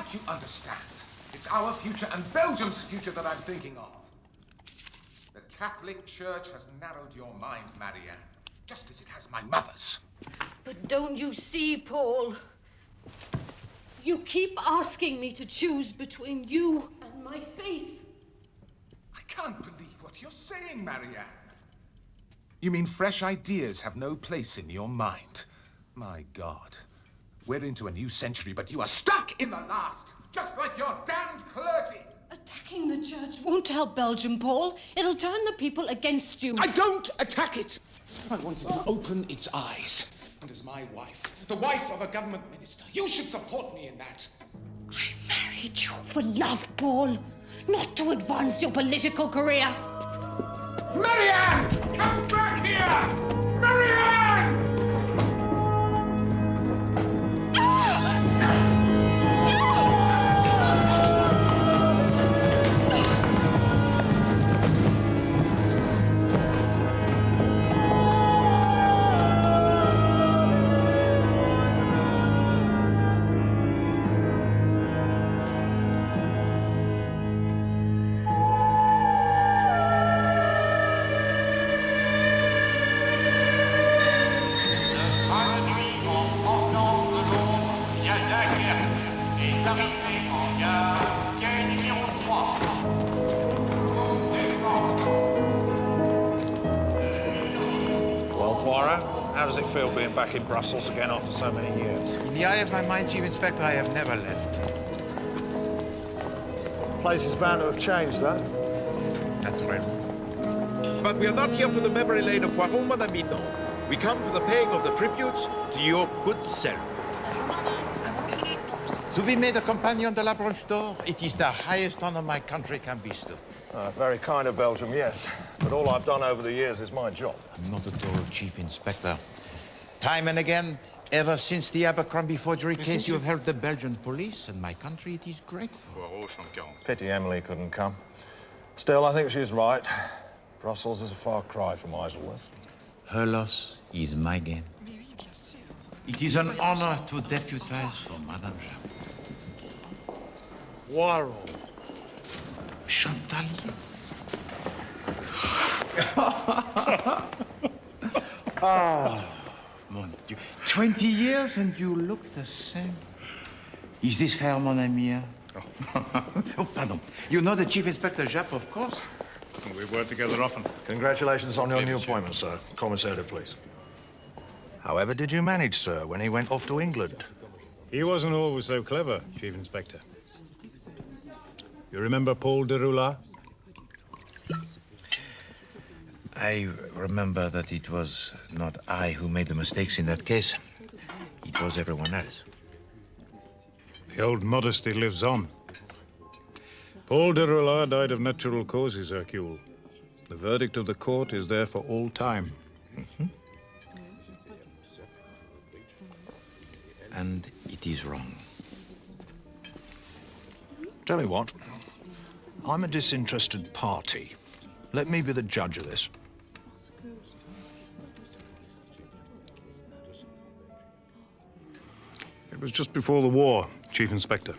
Can't you understand? It's our future and Belgium's future that I'm thinking of. The Catholic Church has narrowed your mind, Marianne, just as it has my mother's. But don't you see, Paul? You keep asking me to choose between you and my faith. I can't believe what you're saying, Marianne. You mean fresh ideas have no place in your mind? My God. We're into a new century, but you are stuck in the last, just like your damned clergy. Attacking the church won't help Belgium, Paul. It'll turn the people against you. I don't attack it. I want it to open its eyes. And as my wife, the wife of a government minister, you should support me in that. I married you for love, Paul, not to advance your political career. Marianne! Come back here! Marianne! How does it feel being back in Brussels again after so many years? In the eye of my mind, Chief Inspector, I have never left. The place is bound to have changed, though. That's right. But we are not here for the memory lane of Poirot, Madame Mignon. We come for the paying of the tributes to your good self. To be made a companion de la Branche d'Or, it is the highest honor my country can bestow. Very kind of Belgium, yes. But all I've done over the years is my job. Not at all, Chief Inspector. Time and again, ever since the Abercrombie forgery case, you have helped the Belgian police, and my country, it is grateful. Pity Emily couldn't come. Still, I think she's right. Brussels is a far cry from Isleworth. Her loss is my gain. It is an honor to deputize for Madame Jean. Poirot. Chantalier. Ah, mon Dieu. 20 years and you look the same. Is this fair, mon ami? Oh, pardon. You know the Chief Inspector Japp, of course? We work together often. Congratulations on your new appointment, sir. Commissaire, please. However did you manage, sir, when he went off to England? He wasn't always so clever, Chief Inspector. You remember Paul de Roulard? I remember that it was not I who made the mistakes in that case. It was everyone else. The old modesty lives on. Paul de Roulard died of natural causes, Hercule. The verdict of the court is there for all time. And it is wrong. Tell you what, I'm a disinterested party. Let me be the judge of this. It was just before the war, Chief Inspector.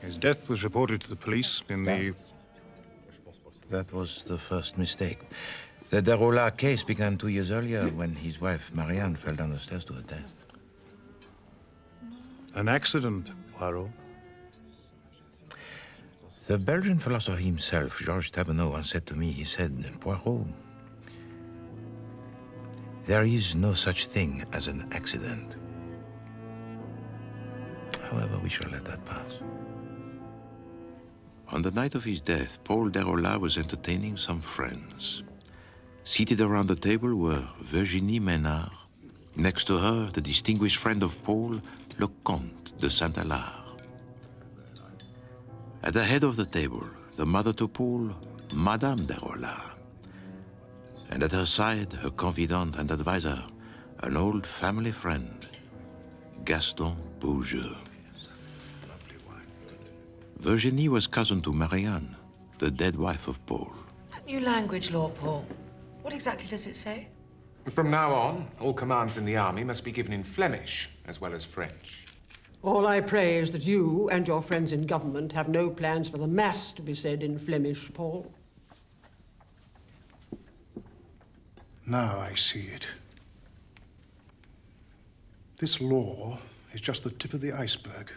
His death was reported to the police in the... That was the first mistake. The de Roulard case began 2 years earlier when his wife, Marianne, fell down the stairs to her death. An accident, Poirot. The Belgian philosopher himself, Georges Tabenot, once said to me, he said, Poirot, there is no such thing as an accident. However, we shall let that pass. On the night of his death, Paul de Roulard was entertaining some friends. Seated around the table were Virginie Ménard. Next to her, the distinguished friend of Paul, le Comte de Saint-Alard. At the head of the table, the mother to Paul, Madame de Roulard. And at her side, her confidant and advisor, an old family friend, Gaston Beaujeu. Virginie was cousin to Marianne, the dead wife of Paul. That new language law, Paul. What exactly does it say? From now on, all commands in the army must be given in Flemish as well as French. All I pray is that you and your friends in government have no plans for the Mass to be said in Flemish, Paul. Now I see it. This law is just the tip of the iceberg.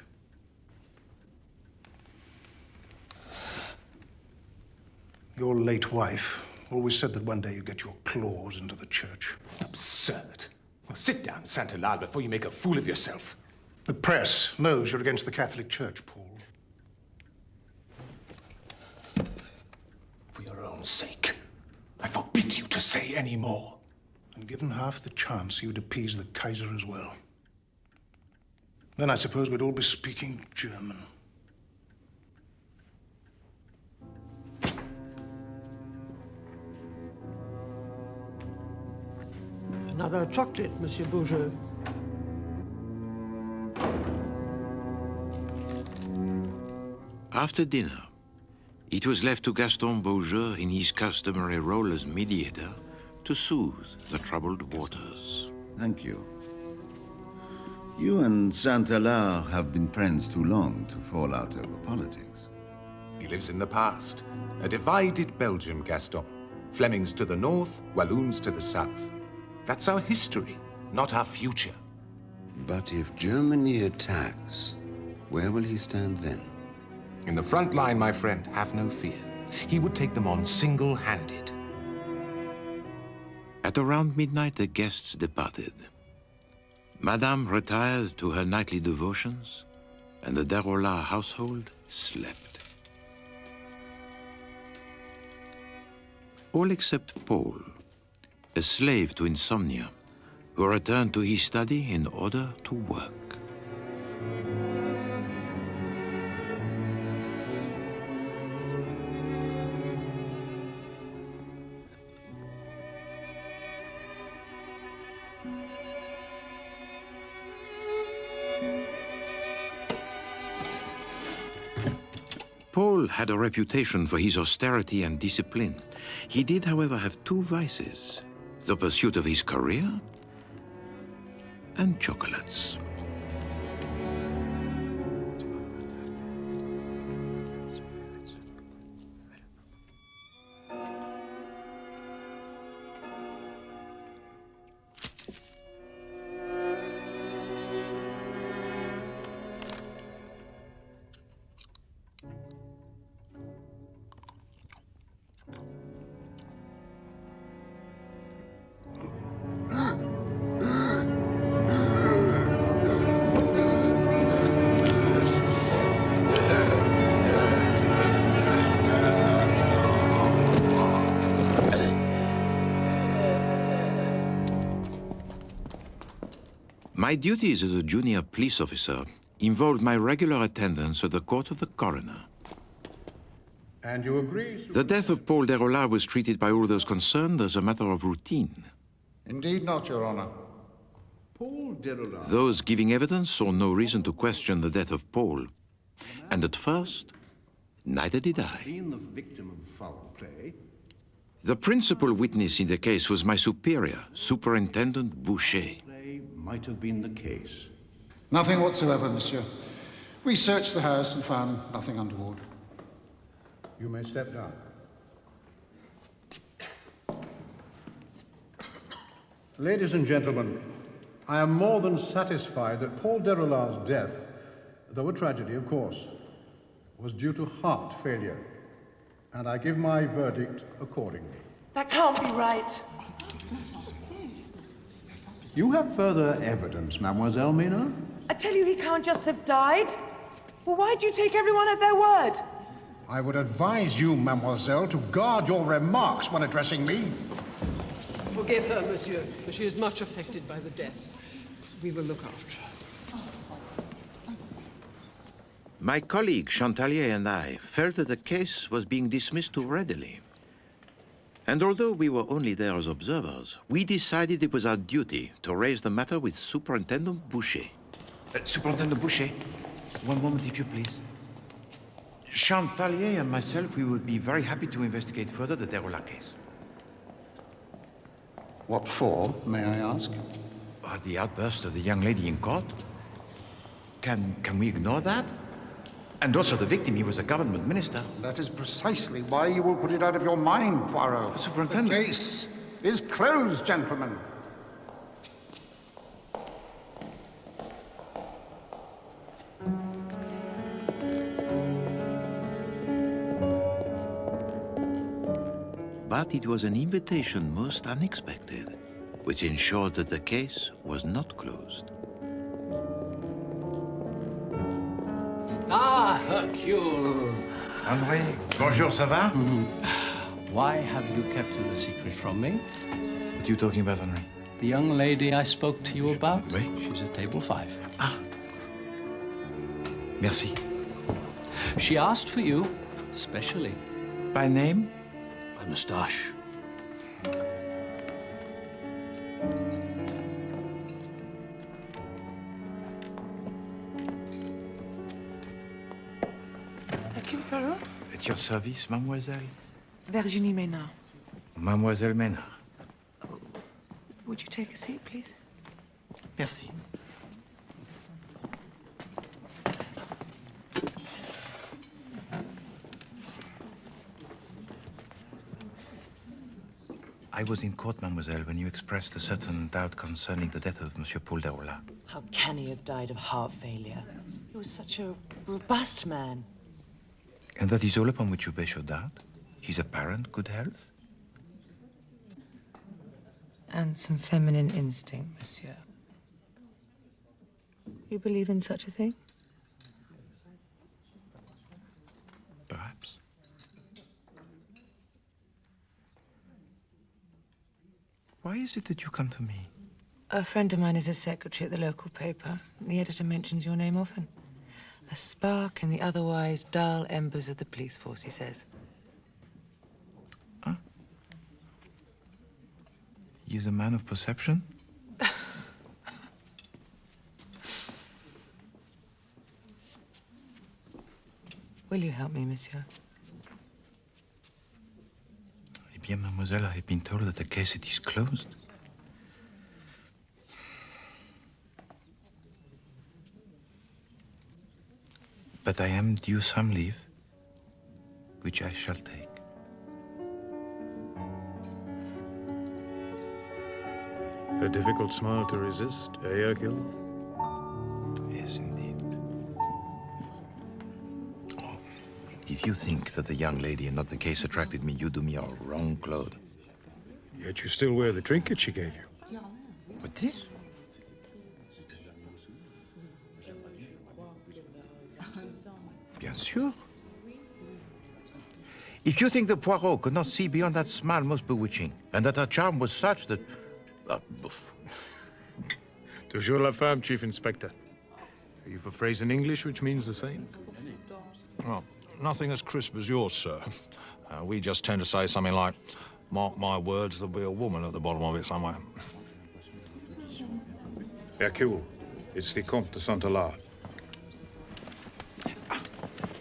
Your late wife always said that one day you'd get your claws into the church. Absurd. Well, sit down, Santalal, before you make a fool of yourself. The press knows you're against the Catholic Church, Paul. For your own sake, I forbid you to say any more. And given half the chance, you'd appease the Kaiser as well. Then I suppose we'd all be speaking German. Another chocolate, Monsieur Beaujeu. After dinner, it was left to Gaston Beaujeu in his customary role as mediator to soothe the troubled waters. Thank you. You and Saint-Hilaire have been friends too long to fall out over politics. He lives in the past. A divided Belgium, Gaston. Flemings to the north, Walloons to the south. That's our history, not our future. But if Germany attacks, where will he stand then? In the front line, my friend, have no fear. He would take them on single-handed. At around midnight, the guests departed. Madame retired to her nightly devotions, and the Darola household slept. All except Paul, a slave to insomnia, who returned to his study in order to work. Paul had a reputation for his austerity and discipline. He did, however, have two vices: the pursuit of his career and chocolates. My duties as a junior police officer involved my regular attendance at the court of the coroner. And you agree? The death of Paul Darola was treated by all those concerned as a matter of routine. Indeed not, Your Honor. Paul Darola. Those giving evidence saw no reason to question the death of Paul. And at first, neither did I. Being the victim of foul play. The principal witness in the case was my superior, Superintendent Boucher. Might have been the case. Nothing whatsoever, monsieur. We searched the house and found nothing untoward. You may step down. Ladies and gentlemen, I am more than satisfied that Paul Darol's death, though a tragedy, of course, was due to heart failure, and I give my verdict accordingly. That can't be right. You have further evidence, Mademoiselle Mina? I tell you, he can't just have died. Well, why do you take everyone at their word? I would advise you, mademoiselle, to guard your remarks when addressing me. Forgive her, monsieur, for she is much affected by the death. We will look after her. My colleague Chantalier and I felt that the case was being dismissed too readily. And although we were only there as observers, we decided it was our duty to raise the matter with Superintendent Boucher. Superintendent Boucher, one moment, if you please. Chantalier and myself, we would be very happy to investigate further the Darola case. What for, may I ask? The outburst of the young lady in court. Can we ignore that? And also the victim, he was a government minister. That is precisely why you will put it out of your mind, Poirot. Superintendent. The case is closed, gentlemen. But it was an invitation most unexpected, which ensured that the case was not closed. Ah, Hercule. Henri, bonjour, ça va? Why have you kept the secret from me? What are you talking about, Henri? The young lady I spoke to you about? Oui. She's at table 5. Ah. Merci. She asked for you, specially. By name? By moustache. Hercule Poirot? At your service, mademoiselle? Virginie Maynard. Mademoiselle Maynard. Would you take a seat, please? Merci. I was in court, mademoiselle, when you expressed a certain doubt concerning the death of Monsieur Paul Derola. How can he have died of heart failure? He was such a robust man. And that is all upon which you base your doubt? His apparent good health? And some feminine instinct, monsieur. You believe in such a thing? Perhaps. Why is it that you come to me? A friend of mine is a secretary at the local paper. The editor mentions your name often. A spark in the otherwise dull embers of the police force, he says. Huh? He is a man of perception? Will you help me, monsieur? Eh bien, mademoiselle, I have been told that the case is closed. But I am due some leave, which I shall take. A difficult smile to resist, eh, Hercule? Yes, indeed. Oh, if you think that the young lady and not the case attracted me, you do me a wrong, Claude. Yet you still wear the trinket she gave you. What this? Bien sûr. If you think that Poirot could not see beyond that smile most bewitching, and that her charm was such that... Toujours la femme, Chief Inspector. You've a phrase in English which means the same. Well, nothing as crisp as yours, sir. We just tend to say something like, mark my words, there'll be a woman at the bottom of it somewhere. Hercule, it's the Comte de Saint-Hilaire.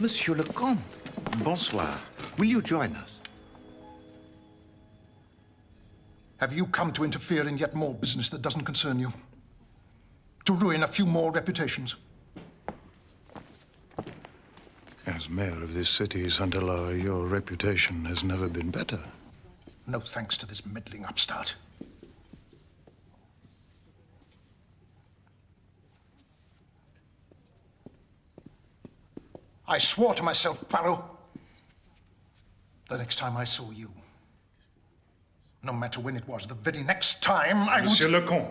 Monsieur le Comte, bonsoir. Will you join us? Have you come to interfere in yet more business that doesn't concern you? To ruin a few more reputations? As mayor of this city, Saint-Hilaire, your reputation has never been better. No thanks to this middling upstart. I swore to myself, Poirot, the next time I saw you, no matter when it was, the very next time I would... Monsieur le Comte.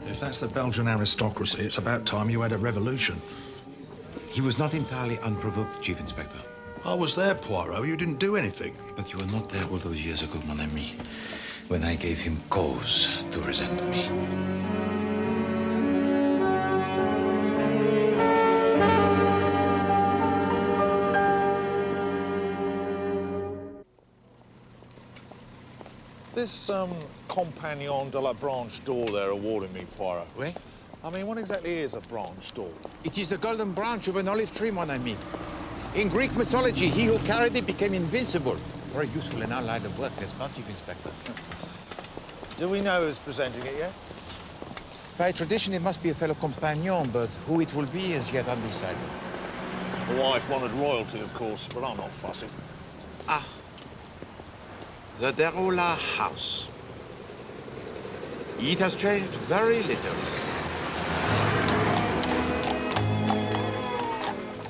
If that's the Belgian aristocracy, it's about time you had a revolution. He was not entirely unprovoked, Chief Inspector. I was there, Poirot. You didn't do anything. But you were not there all those years ago, mon ami, when I gave him cause to resent me. This, compagnon de la branche d'or they're awarding me, Poirot. Oui? I mean, what exactly is a branch d'or? It is the golden branch of an olive tree, mon ami. In Greek mythology, he who carried it became invincible. very useful in our line of work, yes, not Chief Inspector? Do we know who's presenting it yet? By tradition, it must be a fellow companion, but who it will be is yet undecided. The wife wanted royalty, of course, but I'm not fussy. Ah, the Derola house. It has changed very little.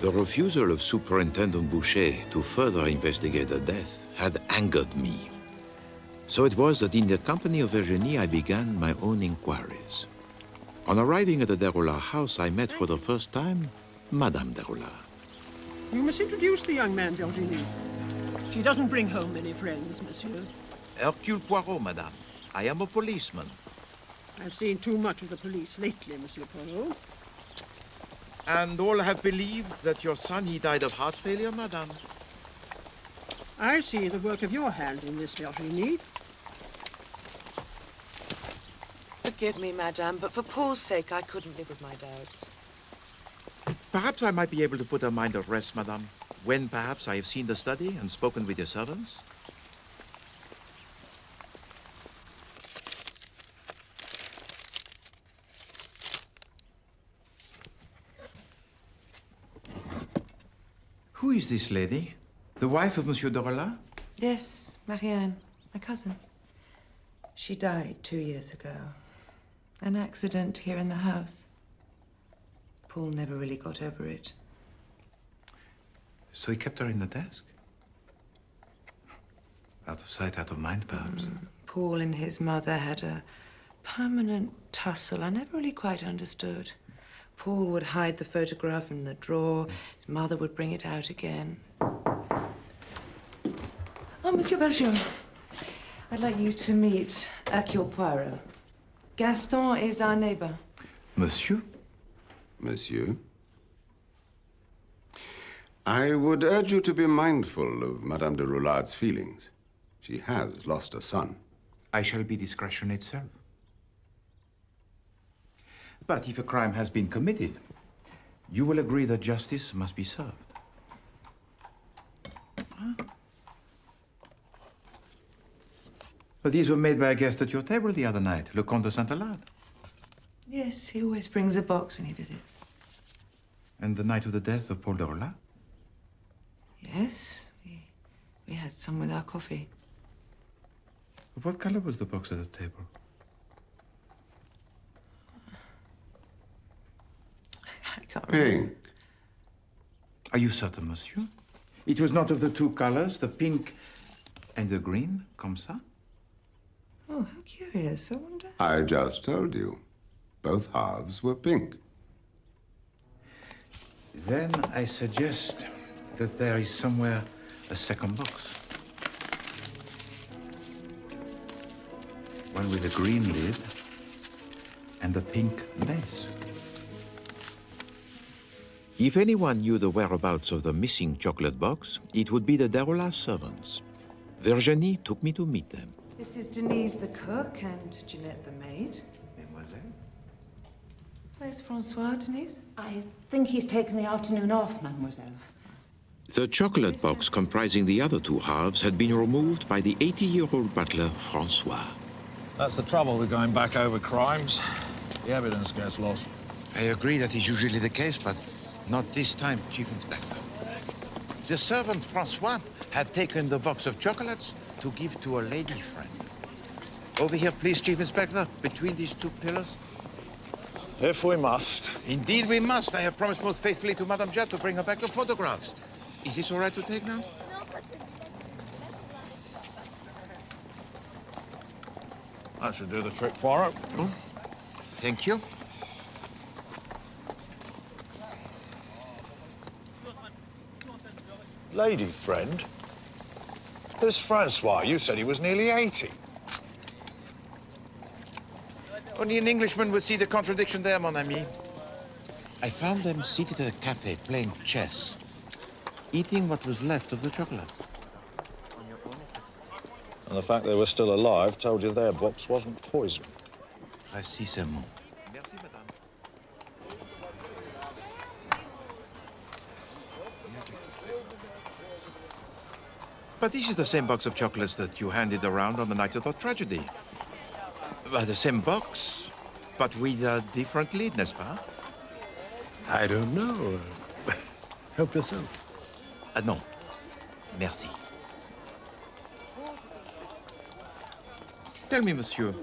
The refusal of Superintendent Boucher to further investigate the death had angered me. So it was that in the company of Virginie, I began my own inquiries. On arriving at the Derola house, I met for the first time Madame Derola. You must introduce the young man, Virginie. She doesn't bring home many friends, monsieur. Hercule Poirot, Madame. I am a policeman. I've seen too much of the police lately, Monsieur Poirot. And all have believed that your son, he died of heart failure, Madame. I see the work of your hand in this, Virginie. Forgive me, madame, but for Paul's sake, I couldn't live with my doubts. Perhaps I might be able to put her mind at rest, Madame, when perhaps I have seen the study and spoken with your servants. Who is this lady? The wife of Monsieur Derola? Yes, Marianne, my cousin. She died 2 years ago. An accident here in the house. Paul never really got over it. So he kept her in the desk? Out of sight, out of mind, perhaps. Paul and his mother had a permanent tussle I never really quite understood. Paul would hide the photograph in the drawer. His mother would bring it out again. Oh, Monsieur Belgium, I'd like you to meet Hercule Poirot. Gaston is our neighbor. Monsieur? Monsieur? I would urge you to be mindful of Madame de Roulard's feelings. She has lost a son. I shall be discretion itself. But if a crime has been committed, you will agree that justice must be served. But these were made by a guest at your table the other night, Le Comte de Saint-Alard. Yes, he always brings a box when he visits. And the night of the death of Paul Derola? Yes, we had some with our coffee. But what color was the box at the table? I can't remember. Pink. Are you certain, monsieur? It was not of the two colors, the pink and the green, comme ça? Oh, how curious. I wonder. I just told you. Both halves were pink. Then I suggest that there is somewhere a second box. One with a green lid and a pink base. If anyone knew the whereabouts of the missing chocolate box, it would be the Derola servants. Virginie took me to meet them. This is Denise the cook and Jeanette the maid. Mademoiselle? Where's Francois, Denise? I think he's taken the afternoon off, mademoiselle. The chocolate box comprising the other two halves had been removed by the 80-year-old butler, Francois. That's the trouble with going back over crimes. The evidence gets lost. I agree that is usually the case, but not this time, Chief Inspector. The servant, Francois, had taken the box of chocolates to give to a lady friend. Over here, please, Chief Inspector, between these two pillars. If we must. Indeed we must. I have promised most faithfully to Madame Jett to bring her back the photographs. Is this all right to take now? That should do the trick, Poirot. Oh, thank you. Lady friend? This Francois, you said he was nearly 80. Only an Englishman would see the contradiction there, mon ami. I found them seated at a cafe playing chess, eating what was left of the chocolate. And the fact they were still alive told you their box wasn't poison. Précisément. Merci, madame. But this is the same box of chocolates that you handed around on the night of the tragedy. The same box, but with a different lid, n'est-ce pas? I don't know. Help yourself. Non. Merci. Tell me, monsieur,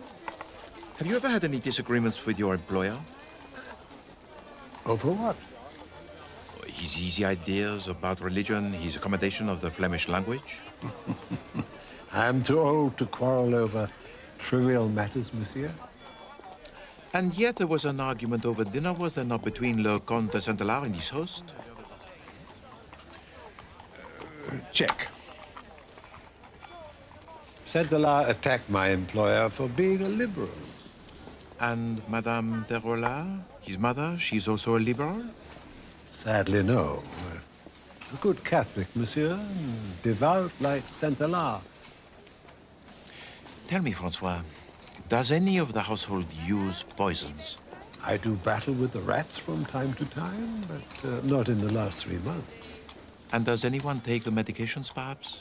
have you ever had any disagreements with your employer? Over what? His easy ideas about religion, his accommodation of the Flemish language? I'm too old to quarrel over trivial matters, monsieur. And yet there was an argument over dinner, was there not, between Le Comte de Saint-Hilaire and his host? Check. Saint-Hilaire attacked my employer for being a liberal. And Madame de Rolla, his mother, she's also a liberal? Sadly, no. A good Catholic, monsieur. Devout like Saint-Hilaire. Tell me, Francois, does any of the household use poisons? I do battle with the rats from time to time, but not in the last 3 months. And does anyone take the medications, perhaps?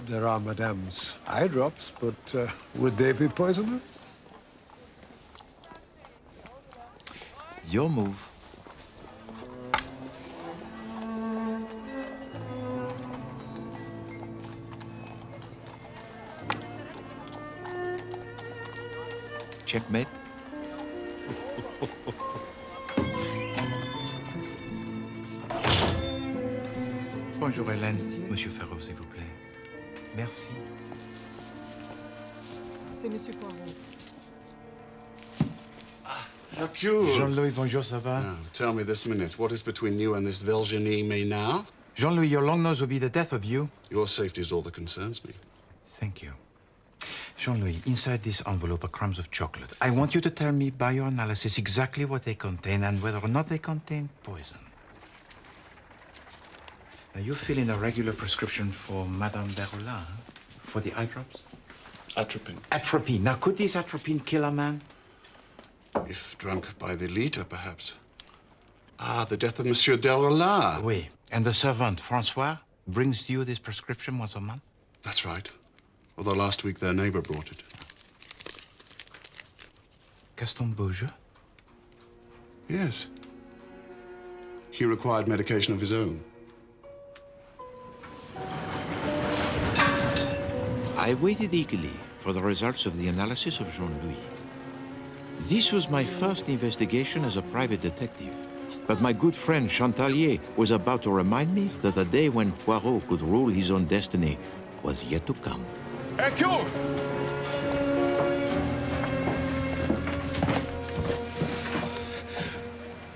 There are Madame's eye drops, but would they be poisonous? Your move. Checkmate. Bonjour, Hélène. Monsieur Ferraud, s'il vous plaît. Merci. C'est Monsieur Poirot. Hercule! Jean-Louis, bonjour, ça va? Now, tell me this minute, what is between you and this Virginie Maynard? Jean-Louis, your long nose will be the death of you. Your safety is all that concerns me. Thank you. Jean-Louis, inside this envelope are crumbs of chocolate. I want you to tell me by your analysis exactly what they contain and whether or not they contain poison. Now, you fill in a regular prescription for Madame de Rolla, huh? For the eye drops? Atropine. Atropine. Now, could this atropine kill a man? If drunk by the liter, perhaps. Ah, the death of Monsieur de Rolla. Oui. And the servant, Francois, brings you this prescription once a month? That's right. Although last week their neighbor brought it. Gaston Beaujeu? Yes. He required medication of his own. I waited eagerly for the results of the analysis of Jean-Louis. This was my first investigation as a private detective. But my good friend Chantalier was about to remind me that the day when Poirot could rule his own destiny was yet to come. Hercule!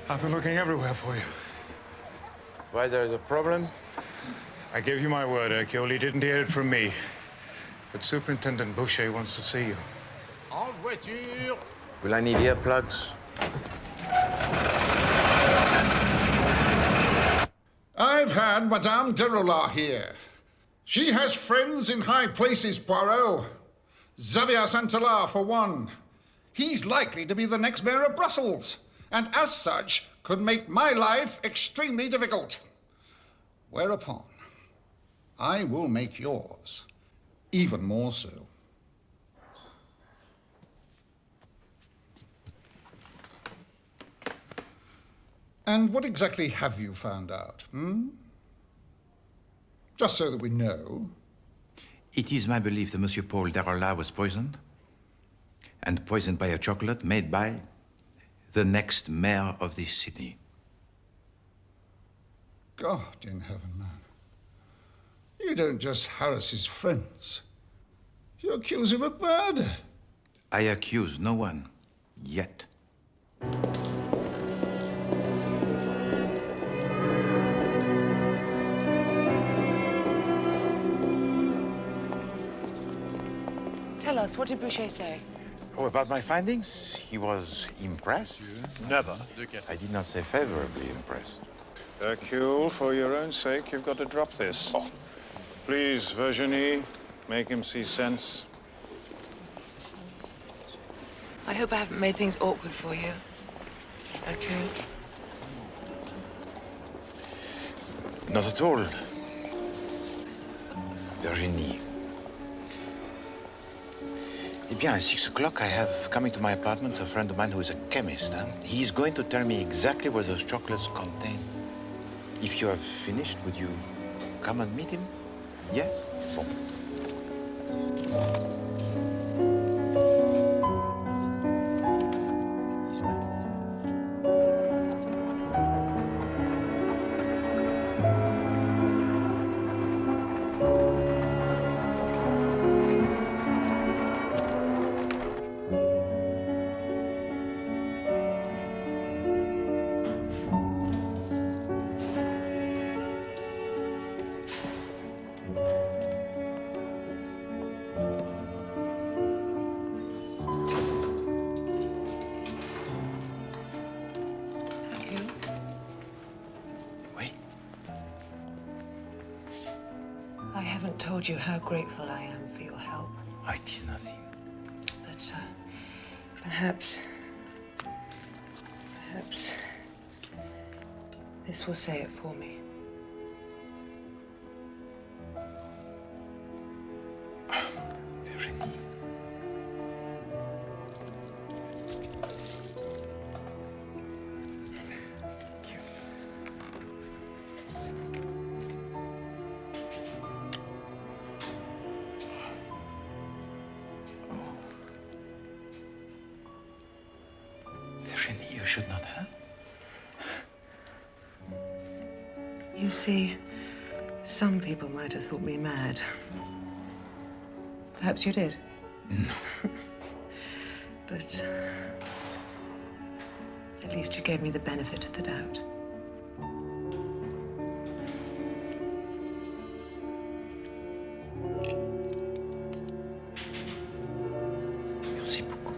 I've been looking everywhere for you. Why, there's a problem? I gave you my word, Hercule. He didn't hear it from me. But Superintendent Boucher wants to see you. En voiture! Will I need earplugs? I've had Madame de Rolla here. She has friends in high places, Poirot. Xavier Saint-Hilaire, for one. He's likely to be the next mayor of Brussels, and as such, could make my life extremely difficult. Whereupon, I will make yours even more so. And what exactly have you found out, Just so that we know. It is my belief that Monsieur Paul de Rolla was poisoned. And poisoned by a chocolate made by the next mayor of this city. God in heaven, man. You don't just harass his friends. You accuse him of murder. I accuse no one. Yet. Tell us, what did Boucher say? Oh, about my findings? He was impressed. Never. I did not say favorably impressed. Hercule, for your own sake, you've got to drop this. Oh. Please, Virginie, make him see sense. I hope I haven't made things awkward for you, Hercule. Not at all. Virginie. Eh bien, at 6 o'clock, I have coming to my apartment a friend of mine who is a chemist. Huh? He's going to tell me exactly what those chocolates contain. If you have finished, would you come and meet him? Yes? Bon. I haven't told you how grateful I am for your help. Oh, it is nothing. But perhaps this will say it for me. Virginie. Virginie, you should not have. You see, some people might have thought me mad. Perhaps you did. No. But at least you gave me the benefit of the doubt. Merci beaucoup.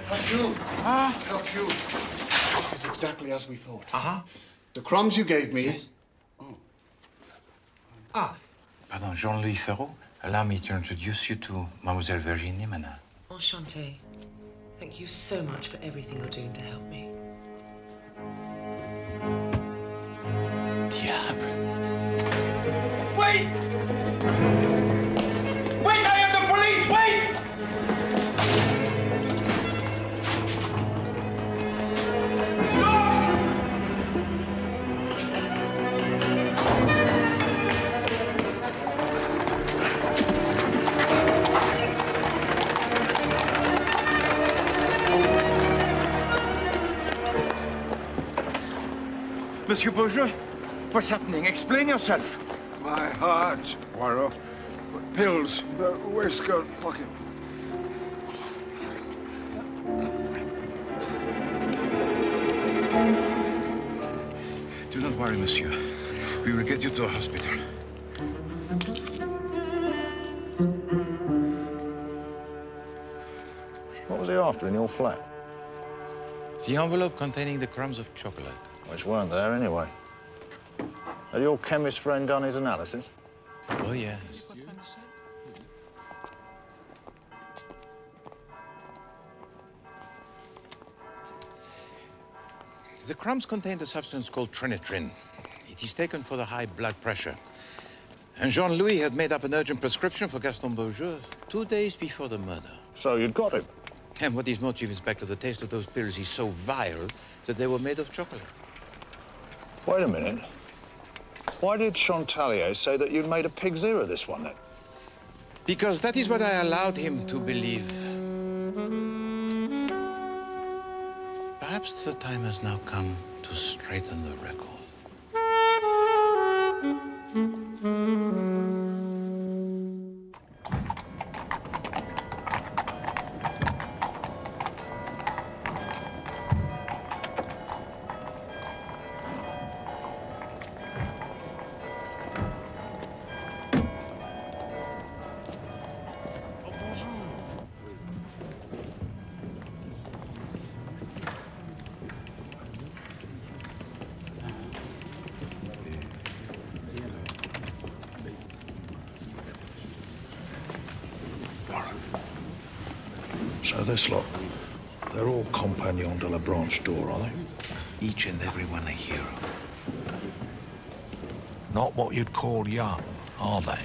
Hercule! Hercule! It is exactly as we thought. The crumbs you gave me... Yes. Pardon, Jean-Louis Ferraud, allow me to introduce you to Mademoiselle Virginie Manin. Enchantée. Thank you so much for everything you're doing to help me. Diable. Wait! Wait, I am the police! Wait! Monsieur Beaujeu, what's happening? Explain yourself. My heart, Poirot. Pills, the waistcoat pocket. Do not worry, monsieur. We will get you to a hospital. What was he after in your flat? The envelope containing the crumbs of chocolate. Which weren't there anyway. Had your chemist friend done his analysis? Oh, yes. The crumbs contained a substance called trinitrin. It is taken for the high blood pressure. And Jean-Louis had made up an urgent prescription for Gaston Beaujeu 2 days before the murder. So you'd got him? And what is more, Chief Inspector, the taste of those pills is so vile that they were made of chocolate. Wait a minute. Why did Chantalier say that you'd made a pig's ear of this one, then? Because that is what I allowed him to believe. Perhaps the time has now come to straighten the record. So this lot, They're all compagnons de la branche d'or, are they? Each and every one a hero. Not what you'd call young, are they?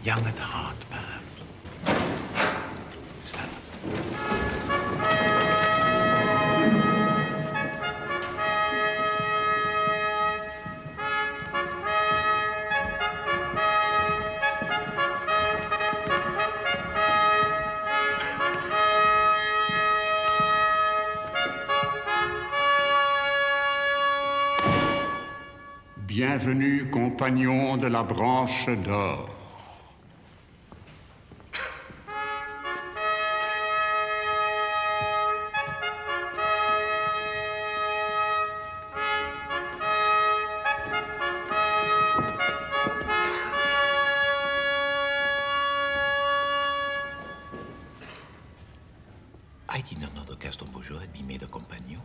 Young at heart, perhaps. Stand up. Bienvenue, compagnons de la branche d'or. I did not know the Gaston Beaujeu had been made a compagnon.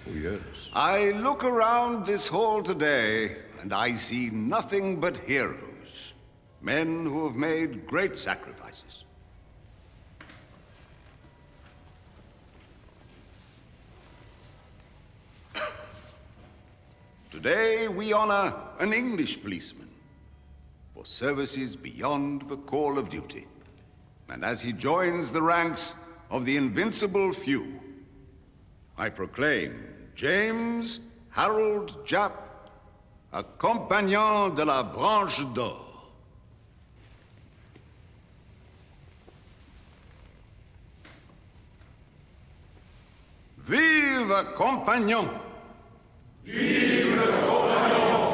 Oh, yes. I look around this hall today, and I see nothing but heroes. Men who have made great sacrifices. Today, we honor an English policeman for services beyond the call of duty. And as he joins the ranks of the invincible few, I proclaim James Harold Japp a compagnon de la branche d'or. Vive un compagnon! Vive le compagnon!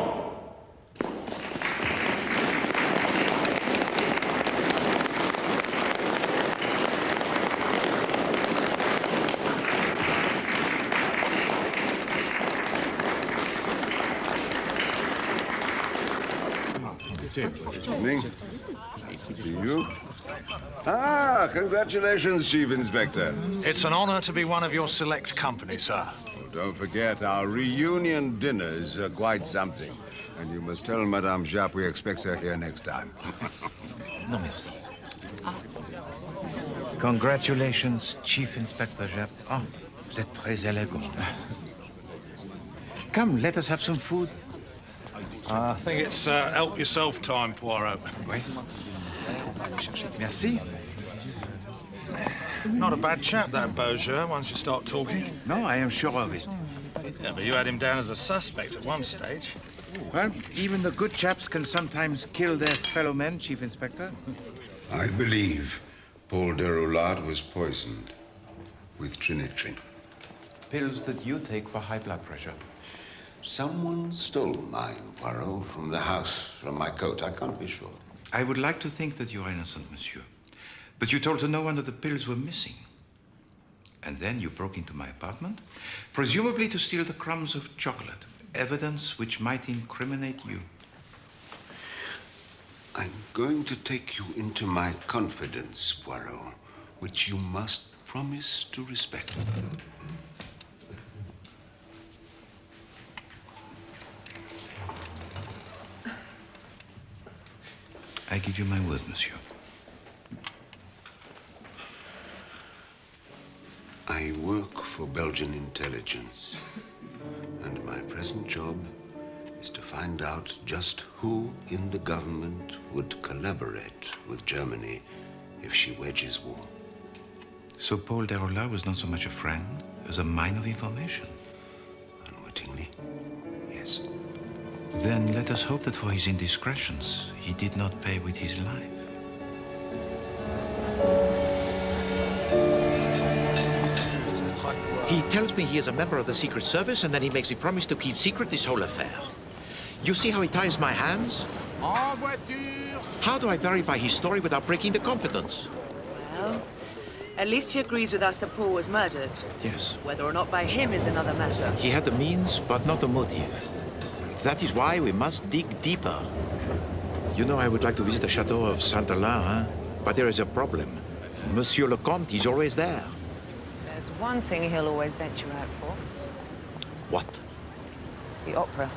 Good evening. Nice to see you. Ah, congratulations, Chief Inspector. It's an honor to be one of your select company, sir. Oh, don't forget, our reunion dinners are quite something. And you must tell Madame Japp we expect her here next time. Non, merci. Congratulations, Chief Inspector Japp. Oh, vous êtes très élégant. Come, let us have some food. I think it's help yourself time, Poirot. Merci. Not a bad chap, that Beaujeu, once you start talking. No, I am sure of it. Yeah, but you had him down as a suspect at one stage. Well, even the good chaps can sometimes kill their fellow men, Chief Inspector. I believe Paul Deroulard was poisoned with trinitrin. Pills that you take for high blood pressure. Someone stole mine, Poirot, from the house, from my coat. I can't be sure. I would like to think that you are innocent, monsieur. But you told no one that the pills were missing. And then you broke into my apartment, presumably to steal the crumbs of chocolate, evidence which might incriminate you. I'm going to take you into my confidence, Poirot, which you must promise to respect. I give you my word, monsieur. I work for Belgian intelligence, and my present job is to find out just who in the government would collaborate with Germany if she wages war. So Paul Deroulard was not so much a friend as a mine of information? Unwittingly, yes. Then let us hope that for his indiscretions, he did not pay with his life. He tells me he is a member of the Secret Service, and then he makes me promise to keep secret this whole affair. You see how he ties my hands? How do I verify his story without breaking the confidence? Well, at least he agrees with us that Paul was murdered. Yes. Whether or not by him is another matter. He had the means, but not the motive. That is why we must dig deeper. You know, I would like to visit the chateau of Saint-Alain, huh? But there is a problem. Monsieur le Comte is always there. There's one thing he'll always venture out for. What? The opera.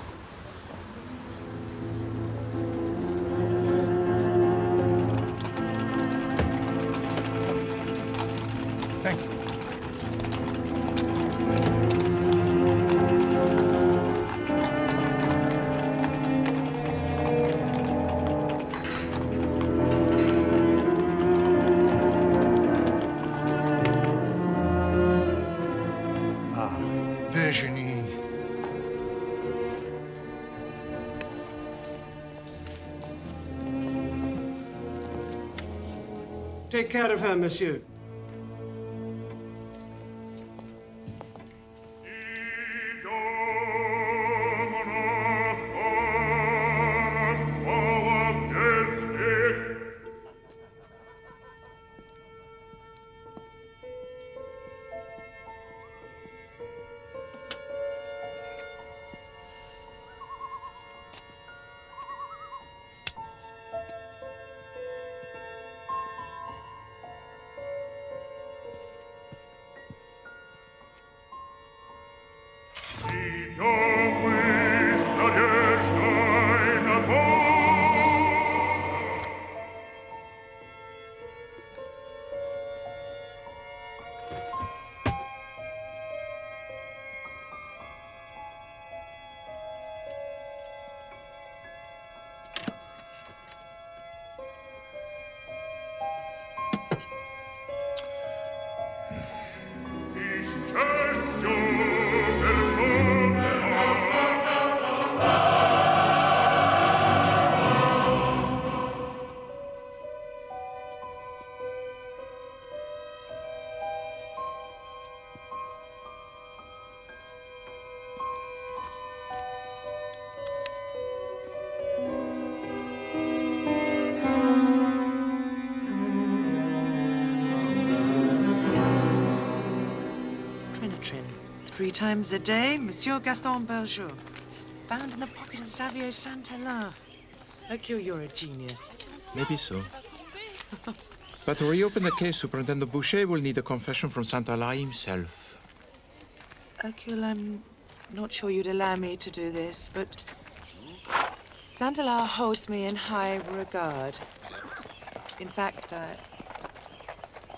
Take care of her, monsieur. Trin. 3 times a day, Monsieur Gaston Berger. Found in the pocket of Xavier Saint-Hilaire. Hercule, you're a genius. Maybe so. But to reopen the case, Superintendent Boucher will need a confession from Saint-Hilaire himself. Hercule, I'm not sure you'd allow me to do this, but Saint-Hilaire holds me in high regard. In fact,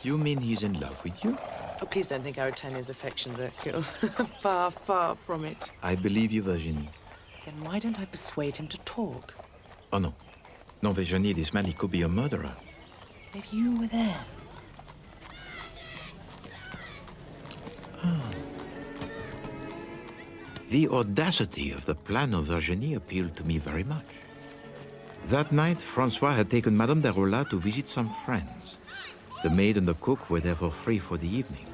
You mean he's in love with you? Oh, please don't think I return his affections, Hercule. Far, far from it. I believe you, Virginie. Then why don't I persuade him to talk? Oh, no. No, Virginie, this man, he could be a murderer. If you were there. The audacity of the plan of Virginie appealed to me very much. That night, Francois had taken Madame Derola to visit some friends. The maid and the cook were therefore free for the evening.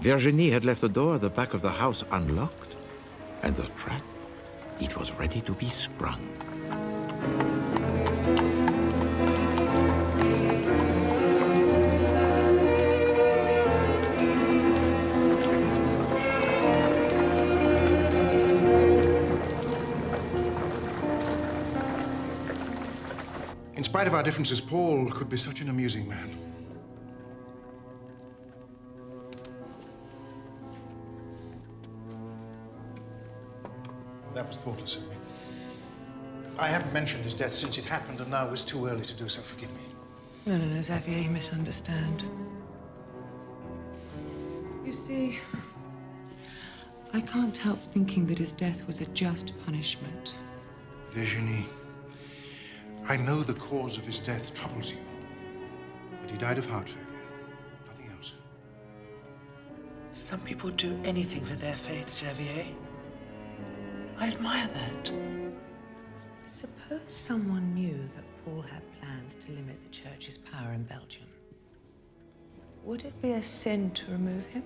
Virginie had left the door at the back of the house unlocked, and the trap, it was ready to be sprung. In spite of our differences, Paul could be such an amusing man. That was thoughtless of me. I haven't mentioned his death since it happened, and now it was too early to do so. Forgive me. No, Xavier, you misunderstand. You see, I can't help thinking that his death was a just punishment. Virginie, I know the cause of his death troubles you, but he died of heart failure, nothing else. Some people do anything for their faith, Xavier. I admire that. Suppose someone knew that Paul had plans to limit the church's power in Belgium. Would it be a sin to remove him?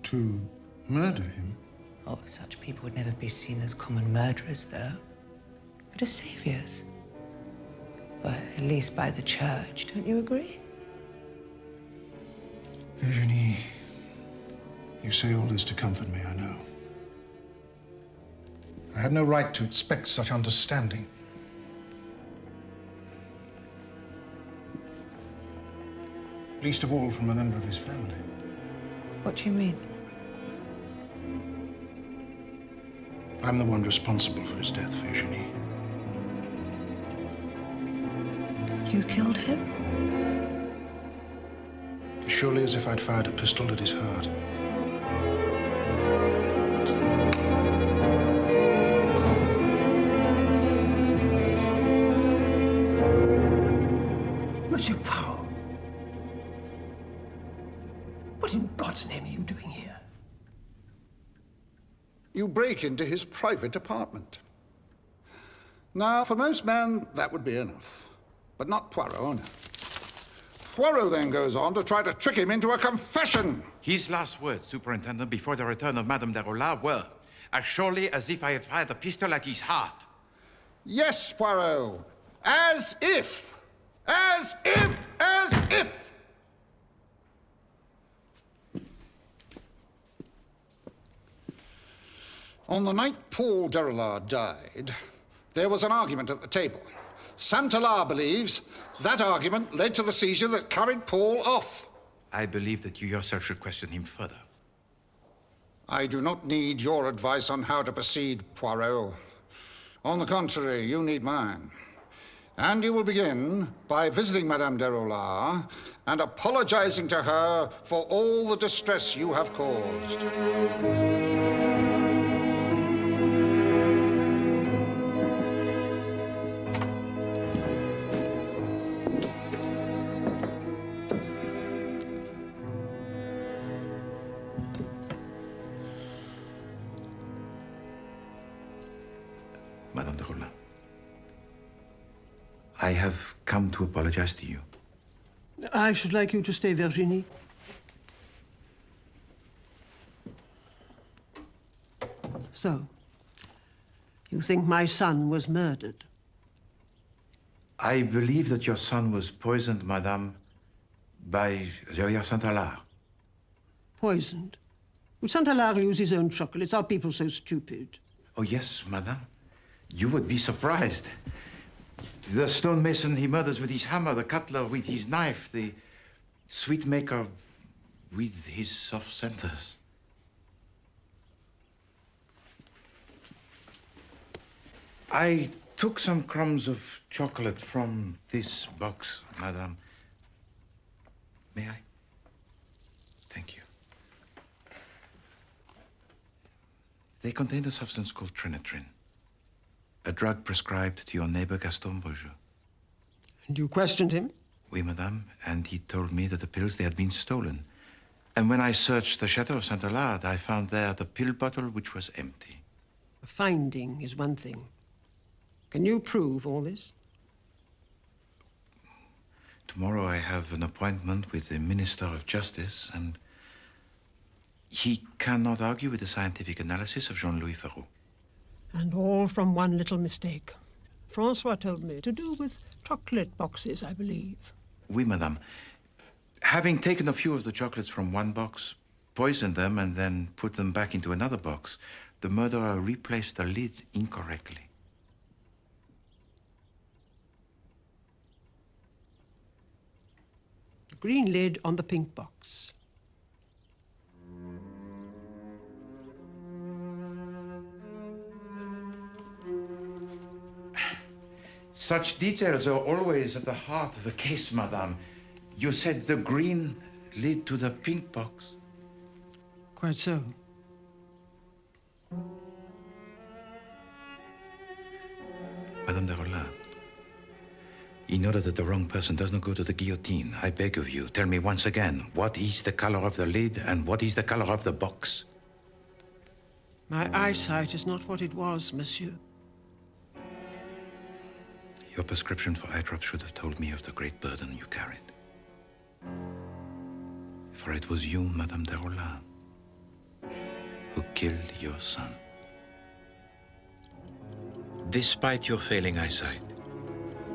To murder him? Oh, such people would never be seen as common murderers, though, but as saviors. Well, at least by the church, don't you agree? Virginie, you say all this to comfort me, I know. I had no right to expect such understanding. Least of all from a member of his family. What do you mean? I'm the one responsible for his death, Virginie. You killed him? As surely as if I'd fired a pistol at his heart. Monsieur Poirot, what in God's name are you doing here? You break into his private apartment. Now, for most men, that would be enough. But not Poirot, no. Poirot then goes on to try to trick him into a confession. His last words, Superintendent, before the return of Madame Derola were, as surely as if I had fired a pistol at his heart. Yes, Poirot. As if. As if. As if. On the night Paul Derola died, there was an argument at the table. Santalar believes that argument led to the seizure that carried Paul off. I believe that you yourself should question him further. I do not need your advice on how to proceed, Poirot. On the contrary, you need mine. And you will begin by visiting Madame Derola and apologizing to her for all the distress you have caused. Madame Derola, I have come to apologize to you. I should like you to stay, Virginie. So, you think my son was murdered? I believe that your son was poisoned, Madame, by Javier Santalar. Poisoned? Would Santalar use his own chocolates? Are people so stupid? Oh, yes, Madame. You would be surprised. The stonemason he murders with his hammer, the cutler with his knife, the sweet maker with his soft centers. I took some crumbs of chocolate from this box, Madame. May I? Thank you. They contain a substance called trinitrin, a drug prescribed to your neighbor Gaston Beaujeu. And you questioned him? Oui, Madame, and he told me that the pills, they had been stolen. And when I searched the chateau of Saint-Alard, I found there the pill bottle which was empty. A finding is one thing. Can you prove all this? Tomorrow I have an appointment with the Minister of Justice, and he cannot argue with the scientific analysis of Jean-Louis Ferraud. And all from one little mistake. Francois told me to do with chocolate boxes, I believe. Oui, Madame. Having taken a few of the chocolates from one box, poisoned them, and then put them back into another box, the murderer replaced the lid incorrectly. The green lid on the pink box. Such details are always at the heart of a case, Madame. You said the green lid to the pink box. Quite so. Madame Derola, in order that the wrong person does not go to the guillotine, I beg of you, tell me once again, what is the color of the lid and what is the color of the box? My eyesight is not what it was, monsieur. Your prescription for eye drops should have told me of the great burden you carried. For it was you, Madame Derola, who killed your son. Despite your failing eyesight,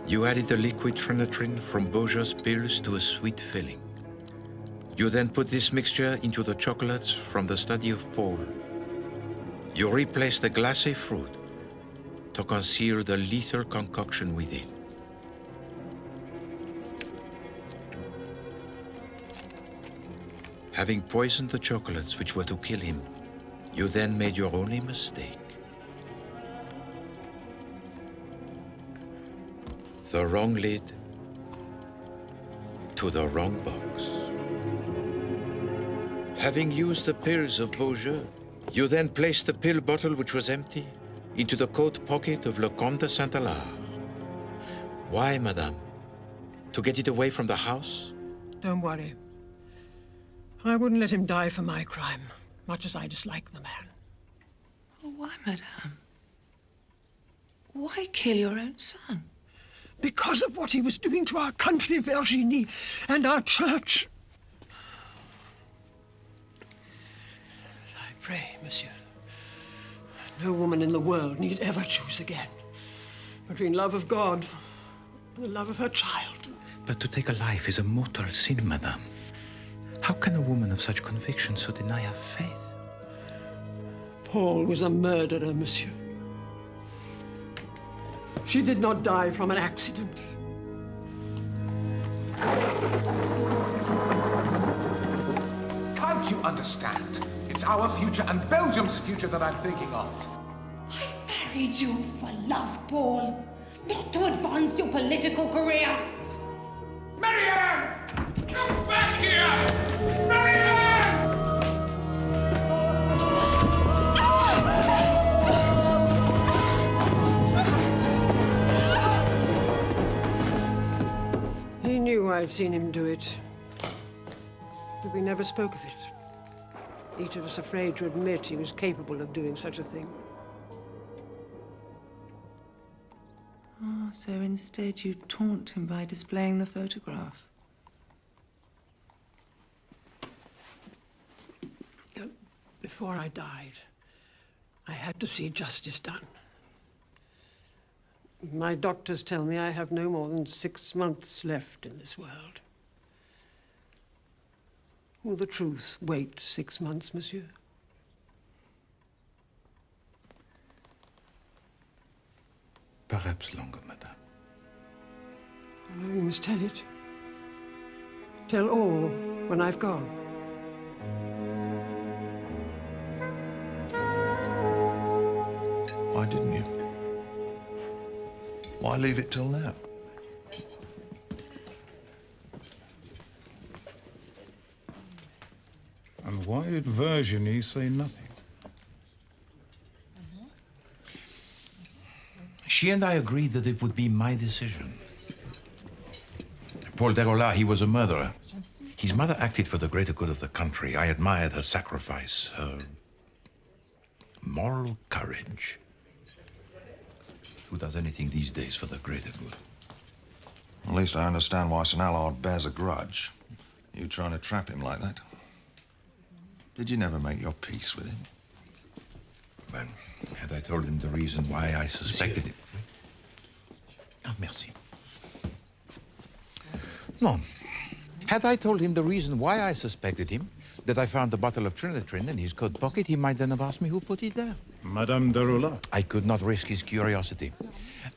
you added the liquid trinitrin from Beaujeu's pills to a sweet filling. You then put this mixture into the chocolates from the study of Paul. You replaced the glacé fruit to conceal the lethal concoction within. Having poisoned the chocolates which were to kill him, you then made your only mistake. The wrong lid to the wrong box. Having used the pills of Beaujeu, you then placed the pill bottle which was empty into the coat pocket of Le Comte de Saint-Alard. Why, Madame? To get it away from the house? Don't worry. I wouldn't let him die for my crime, much as I dislike the man. Why, madame? Why kill your own son? Because of what he was doing to our country, Virginie, and our church. I pray, monsieur, no woman in the world need ever choose again between love of God and the love of her child. But to take a life is a mortal sin, madame. How can a woman of such conviction so deny her faith? Paul was a murderer, monsieur. She did not die from an accident. Can't you understand? It's our future and Belgium's future that I'm thinking of. I married you for love, Paul, not to advance your political career. Marianne! Come back here! Marianne! He knew I'd seen him do it, but we never spoke of it. Each of us afraid to admit he was capable of doing such a thing. Oh, so instead you taunt him by displaying the photograph. Before I died, I had to see justice done. My doctors tell me I have no more than 6 months left in this world. Will the truth wait 6 months, monsieur? Perhaps longer, madame. You must tell it. Tell all when I've gone. Why didn't you? Why leave it till now? And why did Virginie say nothing? She and I agreed that it would be my decision. Paul Derola, he was a murderer. His mother acted for the greater good of the country. I admired her sacrifice, her moral courage. Who does anything these days for the greater good? At least I understand why St. Allard bears a grudge. You trying to trap him like that? Did you never make your peace with him? Well, had I told him the reason why I suspected him... Ah, merci. No. Had I told him the reason why I suspected him, that I found a bottle of Trinitrin in his coat pocket, he might then have asked me who put it there. Madame Derola? I could not risk his curiosity.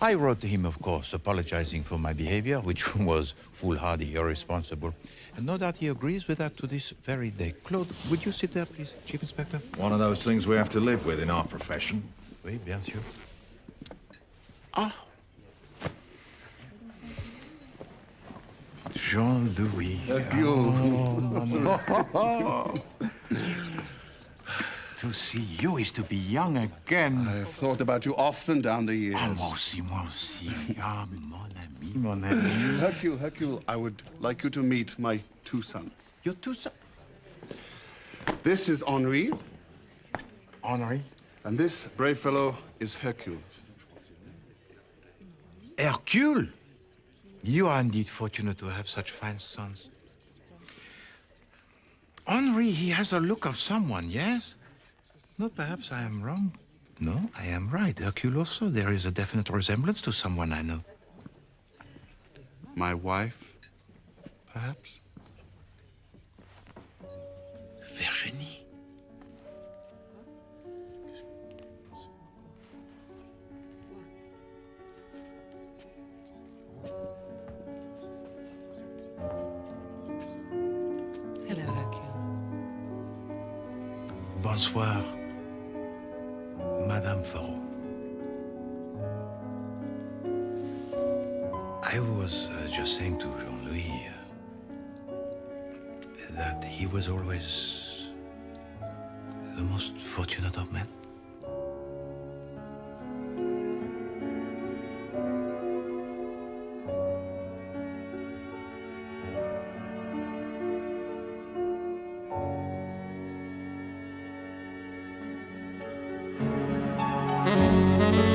I wrote to him, of course, apologizing for my behavior, which was foolhardy, irresponsible. And no doubt he agrees with that to this very day. Claude, would you sit there, please, Chief Inspector? One of those things we have to live with in our profession. Oui, bien sûr. Ah. Jean-Louis. To see you is to be young again. I've thought about you often down the years. Ah, moi aussi. Ah, mon ami. Mon ami. Hercule, I would like you to meet my 2 sons. Your 2 sons? This is Henri. Henri? And this brave fellow is Hercule. Hercule? You are indeed fortunate to have such fine sons. Henri, he has the look of someone, yes? No, perhaps I am wrong. No, I am right. Hercule also. There is a definite resemblance to someone I know. My wife, perhaps? Virginie. Hello, Hercule. Bonsoir, Madame Poirot. I was just saying to Jean-Louis that he was always the most fortunate of men. Mm-hmm.